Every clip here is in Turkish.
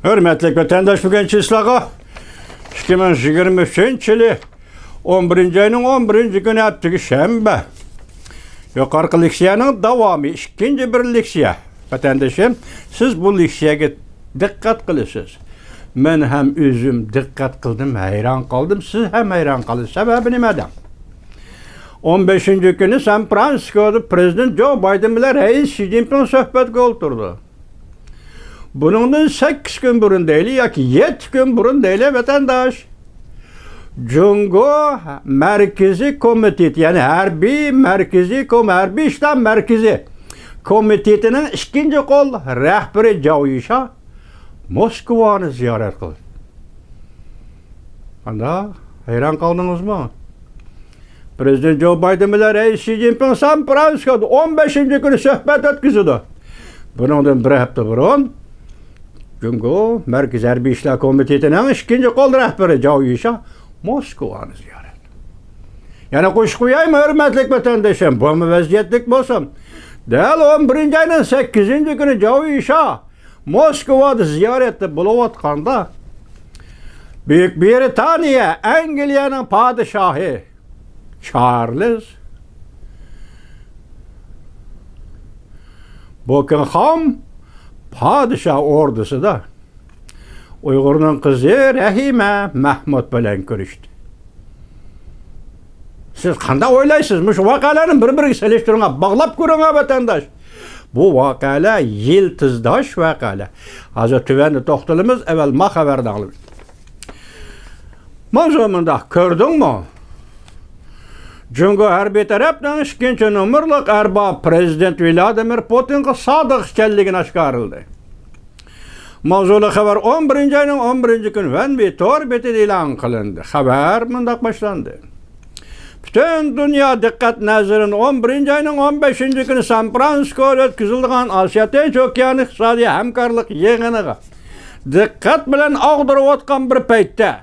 Hürmetlik vatandaş bugün çislağı 2023 yılı 11. ayının 11. günü heptiki şembe. Yukarı leksiyanın devamı ikinci bir leksiya. Vatandaşım siz bu leksiyaya dikkat kılısınız. Ben hem özüm dikkat kıldım, hayran kaldım. Siz hem hayran kalın. Sebebi nimeden? 15. günü San Francisco'da Prezident Joe Biden ile Reis Xi Jinping sohbetge oturdu. Bunun 8 gün burun değil, ya ki 7 gün burun değil vatandaş. Cungo Merkezi Komiteti, yani Harbiy İşler Merkezi Komitetinin ikinci kol rehberi Cavuşa Moskova'nı ziyaret kıldı. Anda hayran kaldınız mı? Prezident Joe Biden ile Reis Xi Jinping San Francisco'da 15. günü sohbet etkizdi. Bunun bir hafta burun Cungo Merkezi Harbiy İşler Komiteti'nin ikinci kol rehberi Cavuşa Moskova'nı ziyaret. Yani kuşkuyayım hürmetlik vatandaşım, bu mu vaziyetlik olsun? Değil 11. ayının 8. günü Cavuşa Moskova'da ziyarette buluvatkanda Büyük Britanya, Anglia'nın padişahı Charles Buckingham padişah ordusu da Uygur'un kızı Rahime Mahmud bilen görüştü. Siz kanda oylaysınız? Şu vakaların bir-biriga seliştirine bağlap görün vatandaş. Bu vakala yıldızdaş vakala. Hazır tüvende toxtalımız evvel ma haberden alır. Mavzumunda gördün mü? Cungo harbiy tarafdan ikinci numurluk erbab Prezident Vladimir Putin'e sadık ekanligi aşkarıldı. Mavzulu haber 11. ayının 11. günü Venbi tor beti ilan kılındı. Haber mındak başlandı. Bütün dünya dikkat nazarın 11. ayının 15. günü San Francisco'da ötküzüldüğün Asya Tinç Okyanı İqtisadi Hamkarlık yığınıga dikkat bilen ağdırıp otkan bir peytte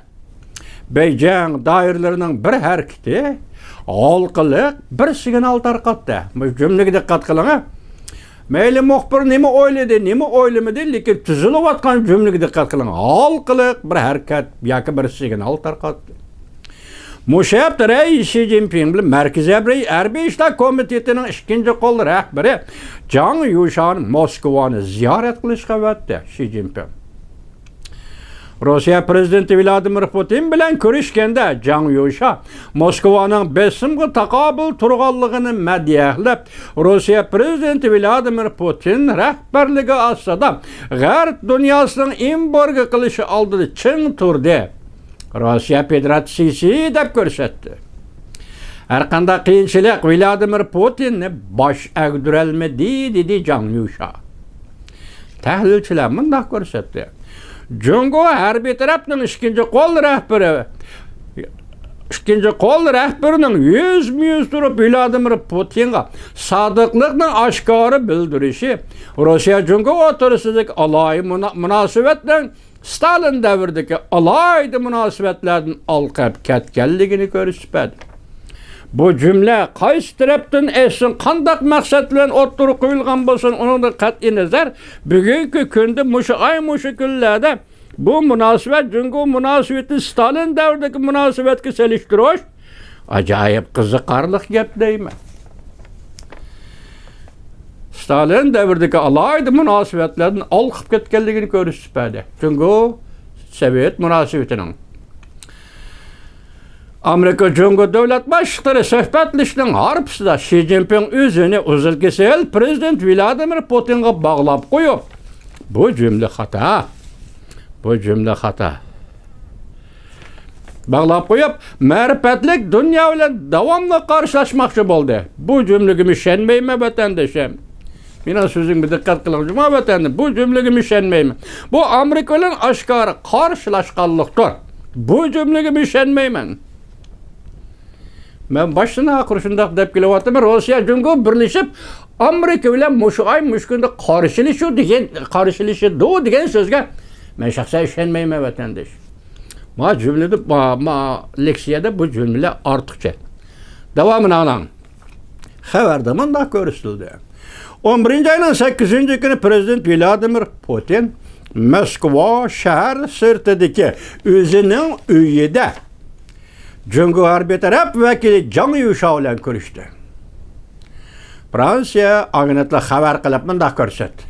Beijing dairlerinin bir hareketi halkılık bir signal tarqatdı. Bu cümlege dikkat kılın. Meyli muhbir nima oyladı, nima oylamadı, lekin tuzilib atgan cümlege dikkat kılın. Halkılık bir hareket yoki bir signal tarqatdı. Muşayap Reis Xi Jinping bilan Markaziy Harbiy İşler Komitetining ikinci kol rahbari Zhang Yushan Moskovani ziyorat qilishga vatdi. Xi Jinping Rossiya prezidenti Vladimir Putin bilan ko'rishganda Zhang Yushan Moskvaning besimga taqobil turganligini madhiyahlab, Rossiya prezidenti Vladimir Putin rahbarligi ostida G'arb dunyosining embargo qilishi oldida chin turdi. Rossiya Federatsiyasi deb ko'rsatdi. Har qanday qiyinchilik Vladimir Putinni bosh egdirolmadi dedi Zhang Yushan. Tahlilchilar bunday ko'rsatdi. Cungo harbiy tarafning ikinci kol rehberining yüz turib Vladimir Putinga sodiqlikni oshkora bildirishi Rossiya Cungo o'rtasidagi aloyi munosabatdan Stalin davridagi alayda munosabatlardan olqab ketganligini ko'rsatdi. Bu cümle qaysi tarafdan esin qandaq maqsad bilan o'ttirib qo'yilgan bo'lsin, uning qat'iy nazar bugungi kunda mushu kunlarda bu munosabat Cungo munosabati Stalin davridagi munosabatga selishtirish ajoyib qiziqarli gap deyman. Stalin davridagi alayda munosabatlardan olqib ketganligini ko'rsatdi. Cungo Sovet munosabatining Amerika Cungo davlat başlıkları söhbetleştiğinin harpsida Xi Jinping özünü uzilkesel Prezident Vladimir Putin'e bağlap koyup bu cümle hata. Bağlap koyup mərifətlik dünya ile devamlı karşılaşmakçı oldu. Bu cümlegi müşenmeyme vatandaşım. Mina sözün bir dikkat kılın vatandaşım. Bu cümlegi müşenmeyme. Bu Amerika ile aşkarı karşılaşkanlıktır. Bu cümlegi müşenmeymen. Ben başına kurşundaq dep kelyaptım. Rossiya Cungo birleşip Amerika bilan mushkunda qarshilishi degan so'zga men shaxsan ishonmayman vatandosh. Ma cümlede leksiyada bu cümle ortiqcha. Davomini anan. Xabarda bunday ko'rsatildi. 11. ayının 8. günü Prezident Vladimir Putin Moskva şehir sırtidagi o'zining uyida Cungo harbiy taraf vakili Zhang Yusha bilan ko'rishdi. Fransiya agentlar xabar qilib bunday ko'rsatdi.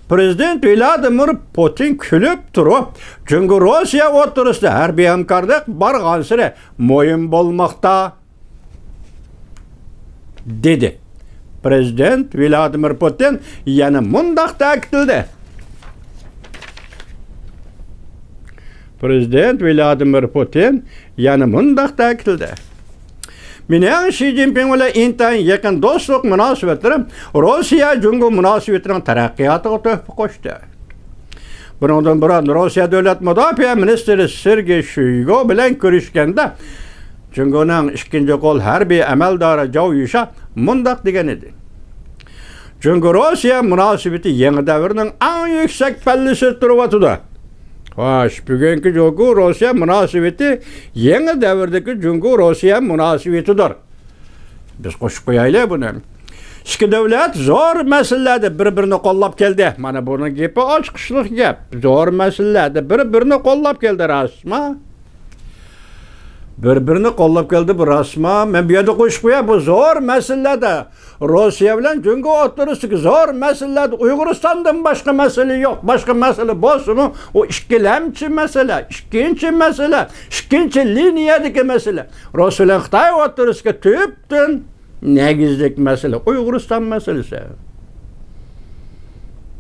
Prezident Vladimir Putin kulib turib, Cungo Rossiya o'rtasida harbiy hamkorlik borgan sari mo'yin bo'lmoqda dedi. Prezident Vladimir Putin yana mundaq ta'kidladi. Prezident Vladimir Putin yana mundaq ta'kidladi. Mening Xi Jinping bilan intayin yaqin do'stlik munosabatlarim Rossiya Cungo munosabatining taraqqiyotiga tuhfa qo'shdi. Bundan burun Rossiya davlat mudofaa ministri Sergey Shoigu bilan ko'rishganda Cungoning ikkinchi qo'l harbiy amaldori Zhang Yusha mundaq degan edi. Cungo Rossiya munosabati yangi davrning eng yuksak pallasida turibdi. Xo'sh, bugungi Cungo Rossiya munosabati yangi davrdagi Cungo Rossiya munosabatidir. Biz qo'shib qo'yaylik buni. Ikki davlat zo'r masalalarda bir-birini qo'llab keldi. Mana buning gapi ochiqlik gap. Zo'r masalalarda bir-birini qo'llab keldi rasma. Bir-birini qo'llab keldi bu rasma. Men bu yerda qo'shib qo'yay, bu zo'r masalalarda Rossiya bilan Cungo o'rtasidagi zo'r masalalarda Uyg'uristondan boshqa masala yo'q. Boshqa masala bo'lsa-mu, o ikkilamchi masala, ikkinchi masala, ikkinchi liniyadagi masala. Rossiya bilan Xitoy o'rtasidagi tubdan negizlik masala Uyg'uriston masalasi.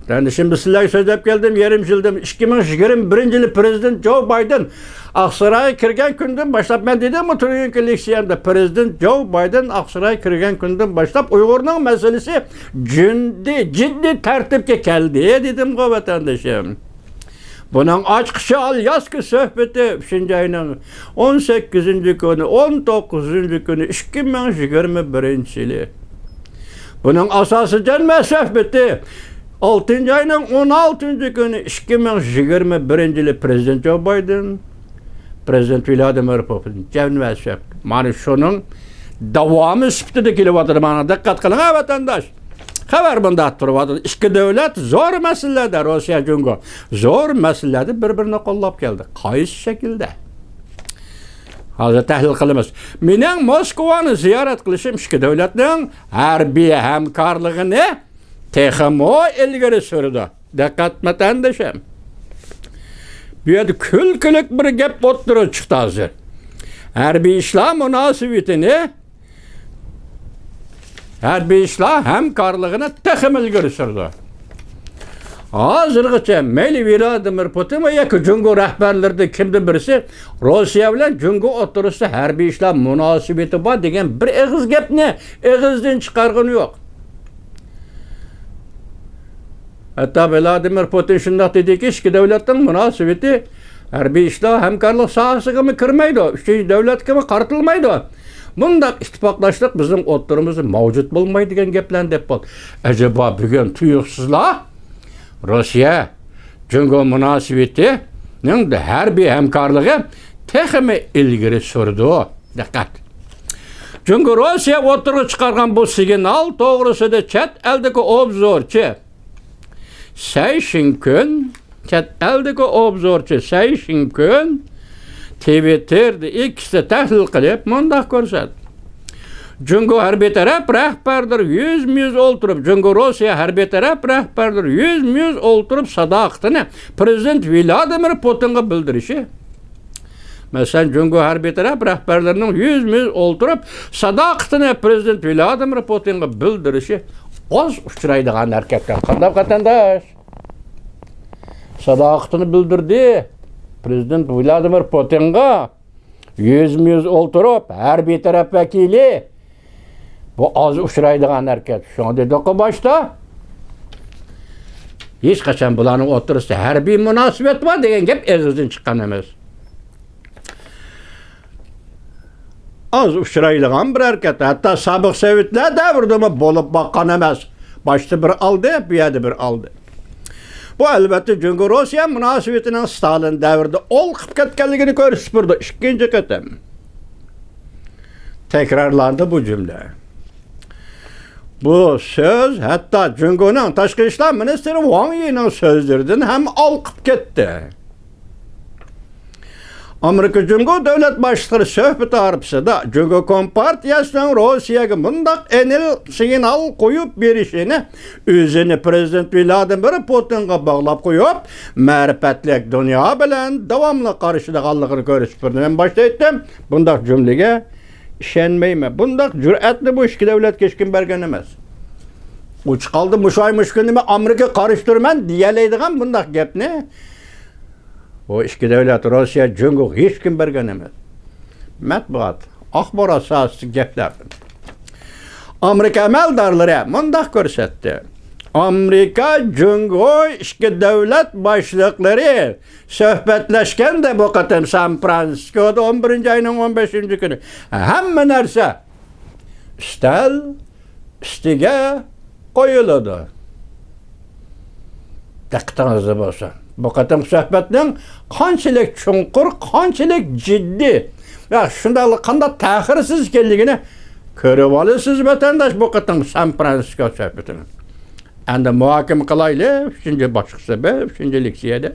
Yani şimdi sizlerge söyleyip geldim, yarım yıldım. 2021 Prezident Joe Biden Aksaray'a kirgen günden başlap, ben dedim mi Türkiye'nin leksiyamda, Prezident Joe Biden Aksaray'a kirgen günden başlap Uygur'un meselesi ciddi tertipke geldi dedim o vatandaşım. Bunun açıkça al yaz ki sohbeti 5. ayının 18. günü, 19. günü 2021 yılı. Bunun asası canma sohbeti 6. ayının 16. günü 2021 yılı Prezident Joe Biden, Prezident Vladimir Putin cevnvesi. Yani şunun devamı sıftıda kilovatır bana dikkat kılın ha vatandaş. Haber bunda turvadı. İki devlet zor meselelerde Rusya Cungo. Zor meselelerde birbirine kollap geldi. Kayıs şekilde. Hazır tahlil kılımız. Menen Moskova'nı ziyaret kılışım iki devletlerin harbiy hamkorligini texmo ilgari sürdü. Dikkat vatandaşım. Bu yerda külkülük bir gap o'ttirib chiqdi hozir. Harbiy ishlar munosabatini harbiy ishlar hamkorligini texmo ilgari surdi. Hozirgacha mayli Vladimir Putin va yoki Cungo rahbarlarida kimdir birisi Rossiya bilan Cungo o'rtasida harbiy ishlar munosabati bor degan bir og'iz gapni og'izdan chiqargani yo'q. Hatta Vladimir Putin shunday dediki, ikki davlatning munosabati harbiy ishlar hamkorlik sohasiga mi kirmaydi, uchinchi davlatga mi qaratilmaydi. Bundaq ittifoqlashlik bizning o'rtamizda mavjud bo'lmaydigan gaplarni deb bo'ldi. Acaba bugun tuyuqsizlar Rossiya Cungo munosabatining harbiy hamkorligi texmi ilgari surdi. Diqqat. Cungo Rossiya o'rtaga chiqargan bu signal to'g'risida chet eldagi obzorchi Sayşinkön, chet eldagi obzorchi Sayşinkön Twitter'da ikkisi tahlil qilib mundaq ko'rsatdi. Cungo harbiy taraf rahbardir 100 o'ltirib, Cungo Rossiya harbiy taraf rahbardir 100 o'ltirib sadoqatini Prezident Vladimir Putinga bildirishi. Mesela Cungo harbiy taraf rahbarlarining 100 o'ltirib sadoqatini Prezident Vladimir Putinga bildirishi oz uchraydigan harakatlar. Qanday vatandaş? Sadoqatini bildirdi. Prezident Vladimir Putinga 100 o'ltirib harbiy taraf vakili. Bu oz uchraydigan harakat. Shuni dedik boshda. Hech qachon bularning o'rtasida harbiy munosabat bor degan gap og'izdan chiqqan emas. Az uchraydigan bir harakat. Hatta sobiq Sovetlar davrida bo'lib boqqan emas. Boshda bir aldı, bu yerda bir aldı. Bu albatta Cungo Rossiya munosabatining Stalin davrida olqib ketganligini ko'rsatdi. Ikkinchi qatam. Tekrarlandi bu jumla. Bu söz hatta Cungo'nun Tashqi ishlar ministri Wang Yi'ning so'zlaridan ham olqib ketdi. Amerika Cungo davlat boshlig'i suhbati arifasida Cungo Kompartiyasining Rossiyaga bundaq enil signal qo'yib berishini o'zini prezident Vladimir Putinga bog'lab qo'yib, ma'rifatlik dunyo bilan davomli qarshilashganligini ko'rsatib berdi. Men boshda aytdim, bundaq jumlaga ishonmayman. Bundaq jur'atni bu ikki davlat hech kim bergan emas. Uch qoldi mushoymush kunimi Amerika qarshitiraman deyalaydigan bundaq gapni o ikki davlat Rossiya Cungo hech kim bergan emas. Matbuot, axborot sohasida gaplar. Amerika amaldorlari bundaq ko'rsatdi. Amerika Cungo ikki davlat boshliqlari suhbatlashganda bu qatam San Fransiskoda 11-oyning 15-kuni hamma narsa ustal ustiga qo'yiladi. Diqqatingizni bo'lsa, bu qatam suhbatning qanchalik chunqur, qanchalik jiddiy va shunday qanday ta'xirsiz ekanligini ko'rib olasiz vatandosh bu qatam San Fransisko suhbatini. Endi muhokama qilaylik, 3-boshqa sabab, 3-leksiyada.